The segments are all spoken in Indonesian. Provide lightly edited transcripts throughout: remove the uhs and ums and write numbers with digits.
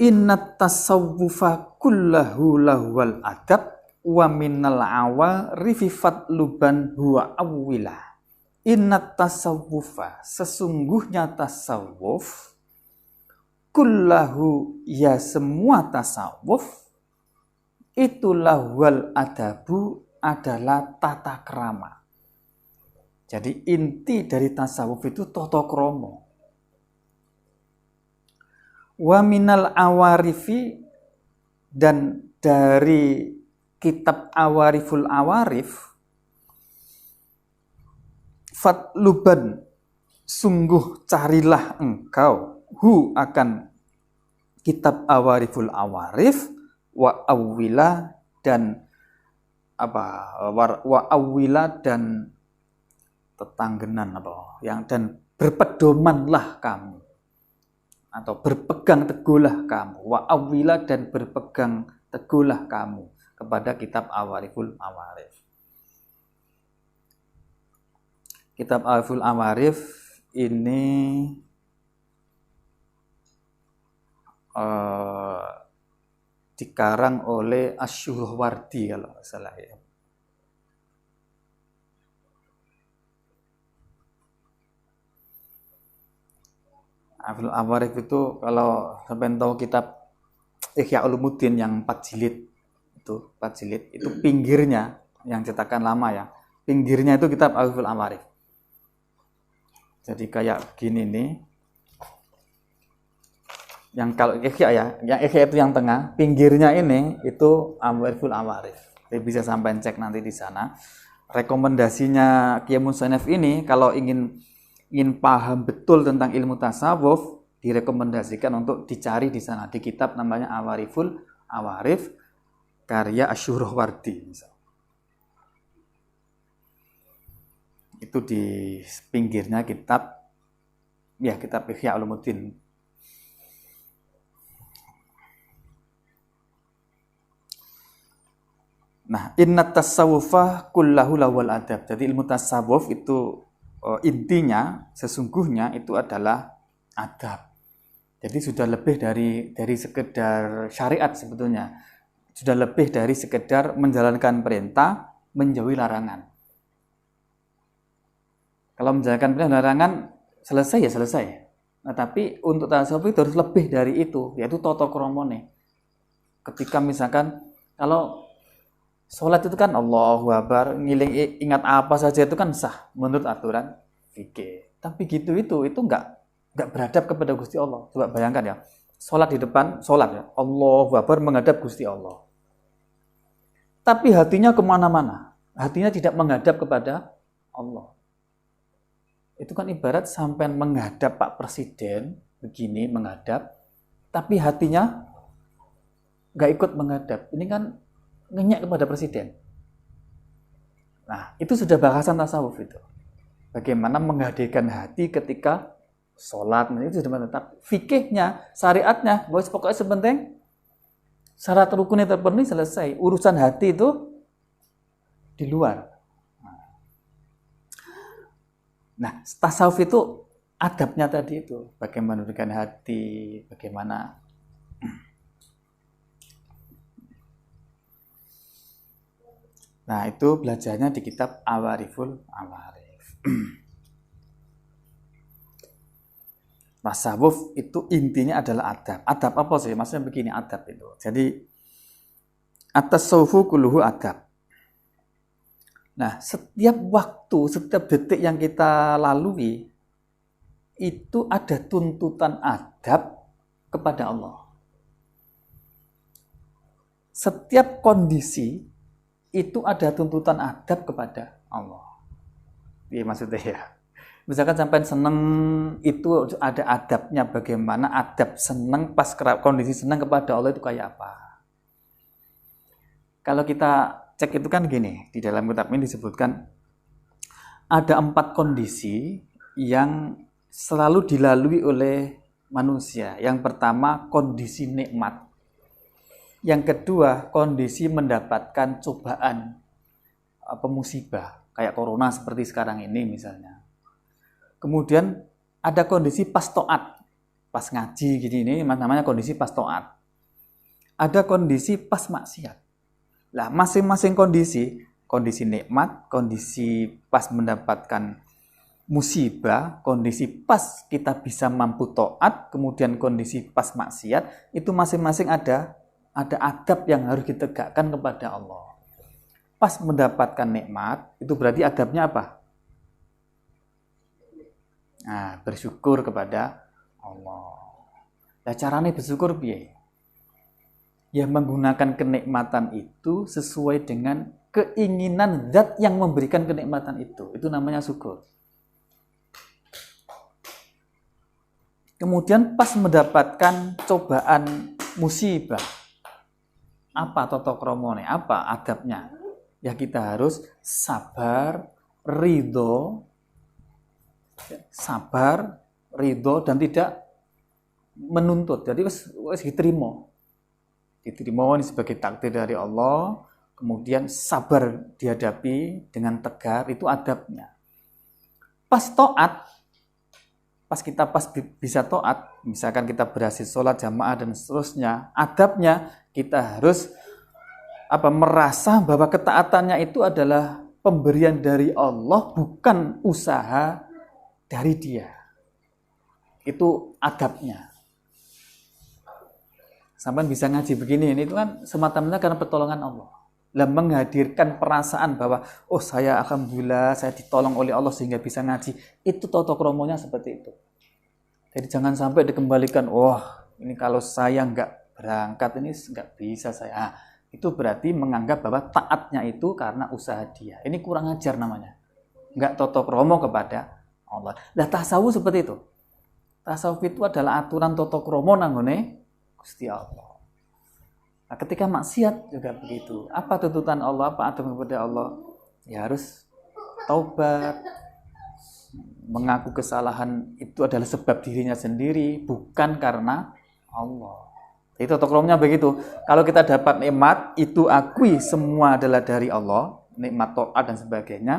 Innat tasawwufa kullahu lahwal adab wa minal awarifi fatluban huwa awwilah. Innat tasawwufa, sesungguhnya tasawuf, kullahu, ya semua tasawuf, itulah wal adabu, adalah tata krama. Jadi inti dari tasawuf itu tata krama. Wa minal awarifi, dan dari kitab Awariful Awarif, fatluban, sungguh carilah engkau, hu, akan kitab Awariful Awarif, wa awwila, dan wa awwila, dan tetanggenan dan berpedomanlah kamu, atau berpegang teguhlah kamu, wa awwila, dan berpegang teguhlah kamu kepada kitab Awariful Awarif. Kitab Awariful Awarif ini dikarang oleh Asy-Syuhrawardi kalau nggak salah ya. Awariful Awarif itu kalau sampai tahu kitab Ihya Ulumuddin yang 4 jilid itu pinggirnya yang cetakan lama ya. Pinggirnya itu kitab Awariful Awarif. Jadi kayak begini nih. Yang kalau Ihya ya, yang Ihya itu yang tengah, pinggirnya ini itu Awariful Awarif. Jadi bisa sampai cek nanti di sana. Rekomendasinya Kiai Musannaf ini kalau ingin paham betul tentang ilmu tasawuf, direkomendasikan untuk dicari di sana, di kitab namanya Awariful Awarif karya Asy-Syuhrawardi misal. Itu di pinggirnya kitab Ihya Ulumuddin. Nah, innat tasawufa kullahu lawal adab. Jadi ilmu tasawuf itu intinya, sesungguhnya itu adalah adab. Jadi sudah lebih dari sekedar syariat sebetulnya. Sudah lebih dari sekedar menjalankan perintah, menjauhi larangan. Kalau menjalankan perintah larangan selesai ya selesai. Nah, tapi untuk tasawuf itu harus lebih dari itu, yaitu tata kramane. Ketika misalkan kalau sholat itu kan Allahu Akbar, ngiling ingat apa saja itu kan sah menurut aturan fikih. Tapi itu enggak beradab kepada Gusti Allah. Coba bayangkan ya. Sholat di depan, sholat ya. Allahu Akbar menghadap Gusti Allah. Tapi hatinya kemana-mana. Hatinya tidak menghadap kepada Allah. Itu kan ibarat sampai menghadap Pak Presiden, begini menghadap, tapi hatinya enggak ikut menghadap. Ini kan ngenyak kepada presiden. Nah, itu sudah bahasan tasawuf itu. Bagaimana menghadirkan hati ketika sholat, itu sudah menetap. Fikihnya, syariatnya, pokoknya sepenting syarat rukunnya terpenuhi, selesai. Urusan hati itu di luar. Nah, tasawuf itu adabnya tadi itu. Bagaimana menundukkan hati, bagaimana Nah, itu belajarnya di kitab Awariful Awarif. Tasawuf itu intinya adalah adab. Adab apa sih? Maksudnya begini, adab itu. Jadi, at-tasawufu kulluhu adab. Nah, setiap waktu, setiap detik yang kita lalui, itu ada tuntutan adab kepada Allah. Setiap kondisi, itu ada tuntutan adab kepada Allah. Iya maksudnya ya. Misalkan sampai seneng itu ada adabnya, bagaimana adab seneng pas kondisi seneng kepada Allah itu kayak apa. Kalau kita cek itu kan gini, di dalam kitab ini disebutkan ada 4 kondisi yang selalu dilalui oleh manusia. Yang pertama kondisi nikmat. Yang kedua, kondisi mendapatkan cobaan, musibah, kayak corona seperti sekarang ini misalnya. Kemudian ada kondisi pas taat. pas ngaji gini, ini namanya kondisi pas taat. Ada kondisi pas maksiat. Lah masing-masing kondisi nikmat, kondisi pas mendapatkan musibah, kondisi pas kita bisa mampu taat, kemudian kondisi pas maksiat, itu masing-masing ada adab yang harus ditegakkan kepada Allah. Pas mendapatkan nikmat, itu berarti adabnya apa? Nah, bersyukur kepada Allah. Nah, caranya bersyukur piye? Ya menggunakan kenikmatan itu sesuai dengan keinginan zat yang memberikan kenikmatan itu. Itu namanya syukur. Kemudian pas mendapatkan cobaan musibah, apa tata kramane? Apa adabnya? Ya kita harus sabar, ridho, dan tidak menuntut. Jadi wis diterima. Diterima ini sebagai takdir dari Allah, kemudian sabar dihadapi dengan tegar, itu adabnya. Pas taat, kita bisa taat, misalkan kita berhasil sholat jamaah dan seterusnya, adabnya kita harus merasa bahwa ketaatannya itu adalah pemberian dari Allah, bukan usaha dari dia. Itu adabnya. Sampai bisa ngaji begini, ini itu kan semata-mata karena pertolongan Allah. Lah menghadirkan perasaan bahwa saya alhamdulillah saya ditolong oleh Allah sehingga bisa ngaji. Itu tata kramanya seperti itu. Jadi jangan sampai dikembalikan, ini kalau saya nggak berangkat ini nggak bisa saya. Itu berarti menganggap bahwa taatnya itu karena usaha dia. Ini kurang ajar namanya. Nggak tata krama kepada Allah. Lah tasawuf seperti itu. Tasawuf itu adalah aturan tata krama nanggone Gusti Allah. Nah, ketika maksiat juga begitu. Apa tuntutan Allah, apa adab kepada Allah? Ya harus taubat, mengaku kesalahan itu adalah sebab dirinya sendiri, bukan karena Allah. Itu tata kramanya begitu. Kalau kita dapat nikmat, itu akui semua adalah dari Allah, nikmat taat dan sebagainya.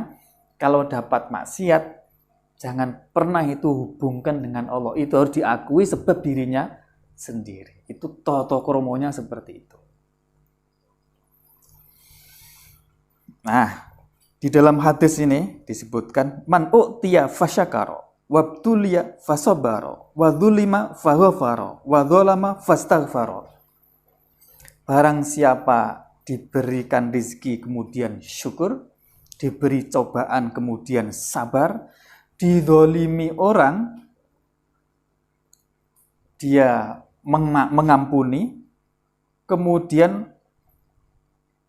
Kalau dapat maksiat, jangan pernah itu hubungkan dengan Allah. Itu harus diakui sebab dirinya sendiri. Itu tata kramanya seperti itu. Nah, di dalam hadis ini disebutkan man u'tiya fasyakara wabtuliya fasabara wa dzulima faghfara wa dzalama fastaghfara. Barang siapa diberikan rezeki kemudian syukur, diberi cobaan kemudian sabar, dizalimi orang dia mengampuni, kemudian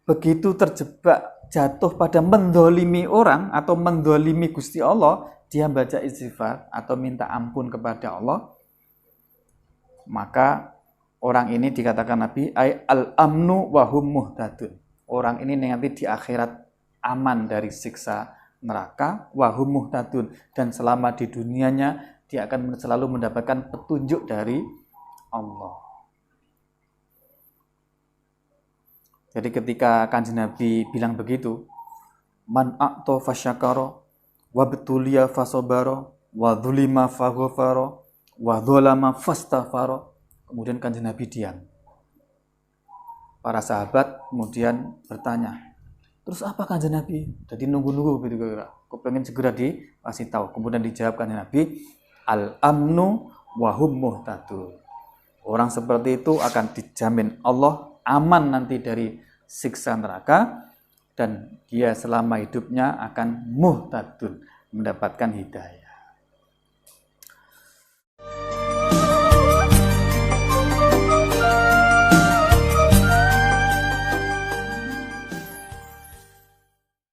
begitu terjebak jatuh pada mendolimi orang atau mendolimi Gusti Allah, dia baca istighfar atau minta ampun kepada Allah, maka orang ini dikatakan Nabi al-amnu wa hum muhtadun. Orang ini nanti di akhirat aman dari siksa neraka, wa hum muhtadun, dan selama di dunianya dia akan selalu mendapatkan petunjuk dari Allah. Jadi ketika Kanjeng Nabi bilang begitu, man a'ta fasyakara wa betulia fasabara wa dzulima faghfara wa dzalama fastaghfara. Kemudian Kanjeng Nabi diam. Para sahabat kemudian bertanya, terus apa Kanjeng Nabi? Jadi nunggu-nunggu begitu kira. Kok pengen segera dikasih tahu. Kemudian dijawab Kanjeng Nabi, al-amnu wa hum muhtadun. Orang seperti itu akan dijamin Allah aman nanti dari siksa neraka, dan dia selama hidupnya akan muhtadun, mendapatkan hidayah.